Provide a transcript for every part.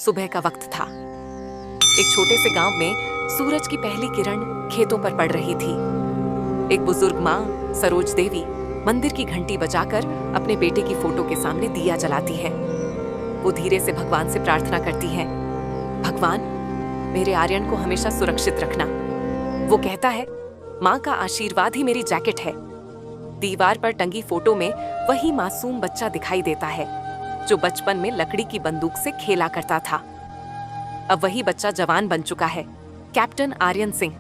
सुबह का वक्त था। एक छोटे से गांव में सूरज की पहली किरण खेतों पर पड़ रही थी। एक बुजुर्ग माँ सरोज देवी मंदिर की घंटी बजाकर अपने बेटे की फोटो के सामने दिया जलाती है। वो धीरे से भगवान से प्रार्थना करती है, भगवान मेरे आर्यन को हमेशा सुरक्षित रखना। वो कहता है, माँ का आशीर्वाद ही मेरी जैकेट है। दीवार पर टंगी फोटो में वही मासूम बच्चा दिखाई देता है जो बचपन में लकड़ी की बंदूक से खेला करता था। अब वही बच्चा जवान बन चुका है, कैप्टन आर्यन सिंह।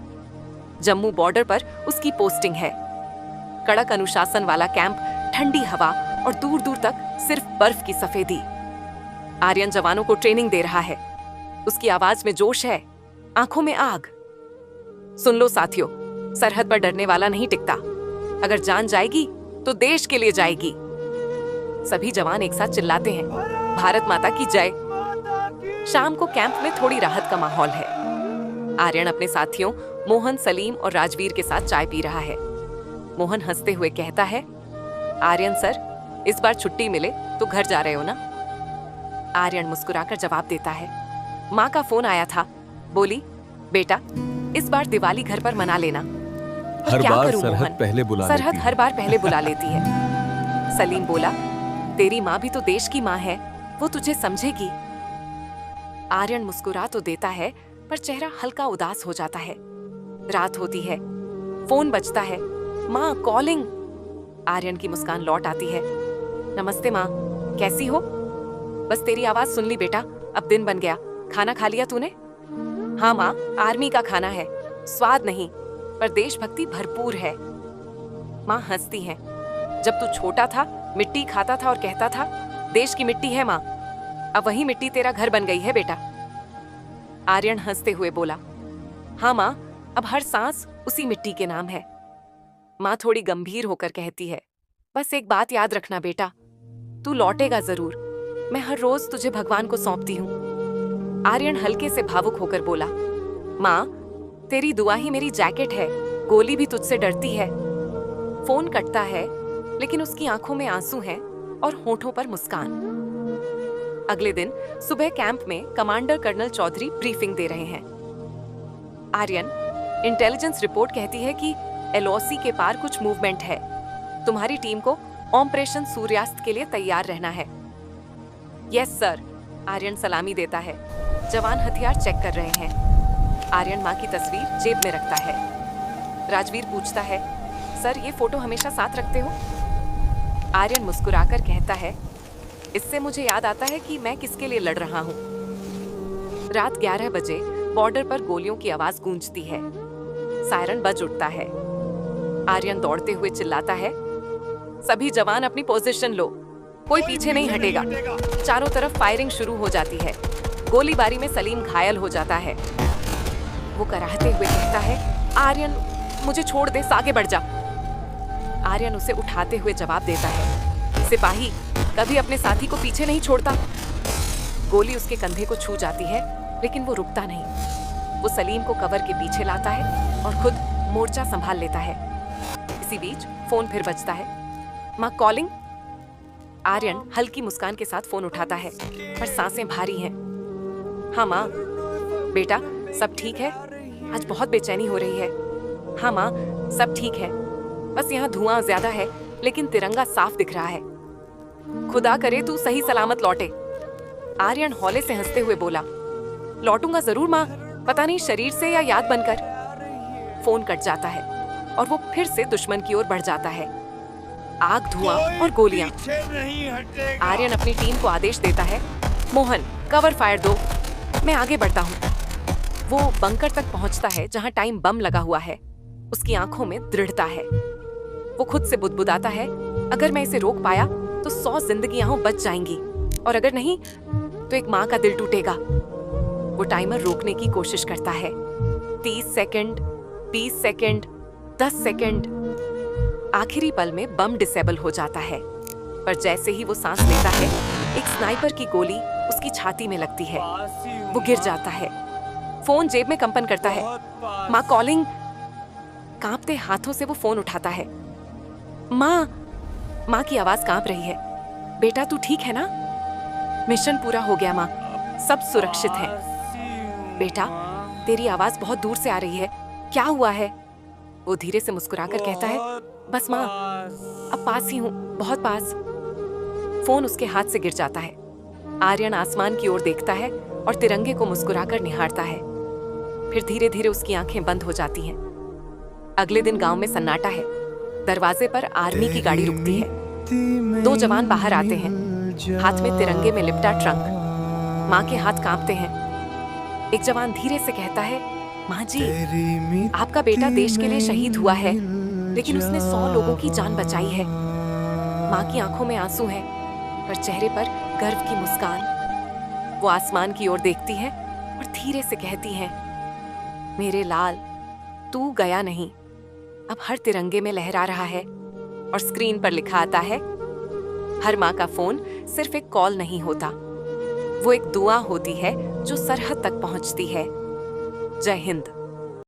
जम्मू बॉर्डर पर उसकी पोस्टिंग है। कड़क अनुशासन वाला कैंप, ठंडी हवा और दूर दूर तक सिर्फ बर्फ की सफेदी। आर्यन जवानों को ट्रेनिंग दे रहा है। उसकी आवाज में जोश है, आंखों में आग। सुन लो साथियों, सरहद पर डरने वाला नहीं टिकता। अगर जान जाएगी तो देश के लिए जाएगी। सभी जवान एक साथ चिल्लाते हैं, भारत माता की जय। शाम को कैंप में थोड़ी राहत का माहौल है। आर्यन अपने साथियों मोहन, सलीम और राजवीर के साथ चाय पी रहा है। मोहन हंसते हुए कहता है, आर्यन सर, इस बार छुट्टी मिले तो घर जा रहे हो ना? आर्यन मुस्कुराकर जवाब देता है, माँ का फोन आया था, बोली बेटा इस बार दिवाली घर पर मना लेना। हर क्या बार करूं सरहद मोहन? पहले बुला सरहद लेती हर बार पहले बुला लेती है। सलीम बोला, तेरी माँ भी तो देश की माँ है, वो तुझे समझेगी। आर्यन मुस्कुरा तो देता है पर चेहरा हल्का उदास हो जाता है। रात होती है, फोन बजता है, माँ कॉलिंग। आर्यन की मुस्कान लौट आती है, नमस्ते माँ, कैसी हो? बस तेरी आवाज सुन ली बेटा, अब दिन बन गया। खाना खा लिया तूने? हाँ माँ, आर्मी का खाना है, स्वाद नहीं पर देशभक्ति भरपूर है। माँ हंसती है, जब तू छोटा था मिट्टी खाता था और कहता था देश की मिट्टी है माँ, अब वही मिट्टी तेरा घर बन गई है बेटा। आर्यन हंसते हुए बोला, हाँ माँ, अब हर सांस उसी मिट्टी के नाम है। माँ थोड़ी गंभीर होकर कहती है, बस एक बात याद रखना बेटा, तू लौटेगा जरूर। मैं हर रोज तुझे भगवान को सौंपती हूँ। आर्यन हल्के से भावुक होकर बोला, माँ तेरी दुआ ही मेरी जैकेट है, गोली भी तुझसे डरती है। फोन कटता है लेकिन उसकी आंखों में आंसू हैं और होठों पर मुस्कान। अगले दिन सुबह कैंप में कमांडर कर्नल चौधरी ब्रीफिंग दे रहे हैं। आर्यन, इंटेलिजेंस रिपोर्ट कहती है कि एलओसी के पार कुछ मूवमेंट है। तुम्हारी टीम को ऑपरेशन सूर्यास्त के लिए तैयार रहना है। यस सर, आर्यन सलामी देता है। जवान हथियार चेक कर रहे हैं। आर्यन माँ की तस्वीर जेब में रखता है। राजवीर पूछता है, सर ये फोटो हमेशा साथ रखते हो? आर्यन मुस्कुराकर कहता है, इससे मुझे याद आता है कि मैं किसके लिए लड़ रहा हूँ। रात 11 बजे बॉर्डर पर गोलियों की आवाज गूंजती है। सायरन बज उठता है। आर्यन दौड़ते हुए चिल्लाता है, सभी जवान अपनी पोजीशन लो, कोई पीछे नहीं हटेगा। चारों तरफ फायरिंग शुरू हो जाती है। गोलीबारी में सलीम घायल हो जाता है। वो कराहते हुए कहता है, आर्यन मुझे छोड़ दे, आगे बढ़ जा। आर्यन उसे उठाते हुए जवाब देता है, सिपाही कभी अपने साथी को पीछे नहीं छोड़ता। गोली उसके कंधे को छू जाती है लेकिन वो रुकता नहीं। वो सलीम को कवर के पीछे लाता है और खुद मोर्चा संभाल लेता है। इसी बीच फोन फिर बजता है, माँ कॉलिंग। आर्यन हल्की मुस्कान के साथ फोन उठाता है पर सांसें भारी हैं। हाँ माँ। बेटा सब ठीक है? आज बहुत बेचैनी हो रही है। हाँ माँ, सब ठीक है, बस यहाँ धुआं ज्यादा है लेकिन तिरंगा साफ दिख रहा है। खुदा करे तू सही सलामत लौटे। आर्यन हौले से हंसते हुए बोला, लौटूंगा जरूर माँ, पता नहीं शरीर से या याद बनकर। फोन कट जाता है और वो फिर से दुश्मन की ओर बढ़ जाता है। आग, धुआं और गोलियां। आर्यन अपनी टीम को आदेश देता है, मोहन कवर फायर दो, मैं आगे बढ़ता हूँ। वो बंकर तक पहुंचता है जहां टाइम बम लगा हुआ है। उसकी आंखों में दृढ़ता है। वो खुद से बुदबुदाता है, अगर मैं इसे रोक पाया तो 100 जिंदगियां बच जाएंगी और अगर नहीं तो एक माँ का दिल टूटेगा। वो टाइमर रोकने की कोशिश करता है। 30 सेकंड, 20 सेकंड, 10 सेकंड। आखिरी पल में बम डिसेबल हो जाता है पर जैसे ही वो सांस लेता है एक स्नाइपर की गोली उसकी छाती में लगती है। वो गिर जाता है। फोन जेब में कंपन करता है। माँ कॉलिंग। कांपते हाथों से वो फोन उठाता है। माँ की आवाज कांप रही है। बेटा तू ठीक है ना? मिशन पूरा हो गया माँ, सब सुरक्षित हैं। बेटा, तेरी आवाज बहुत दूर से आ रही है, क्या हुआ है? वो धीरे से मुस्कुराकर कहता है, बस माँ, अब पास ही हूँ, बहुत पास। फोन उसके हाथ से गिर जाता है। आर्यन आसमान की ओर देखता है और तिरंगे को मुस्कुराकर निहारता है। फिर धीरे धीरे उसकी आंखें बंद हो जाती हैं। अगले दिन गांव में सन्नाटा है। दरवाजे पर आर्मी की गाड़ी रुकती है। 2 जवान बाहर आते हैं, हाथ में तिरंगे में लिपटा ट्रंक। माँ के हाथ कांपते हैं। एक जवान धीरे से कहता है, माँ जी, आपका बेटा देश के लिए शहीद हुआ है, लेकिन उसने 100 लोगों की जान बचाई है। माँ की आंखों में आंसू हैं, पर चेहरे पर गर्व की मुस्कान। वो आसमान की ओर देखती है और धीरे से कहती है, मेरे लाल, तू गया नहीं, अब हर तिरंगे में लहरा रहा है। और स्क्रीन पर लिखा आता है, हर माँ का फोन सिर्फ एक कॉल नहीं होता, वो एक दुआ होती है जो सरहद तक पहुंचती है। जय हिंद।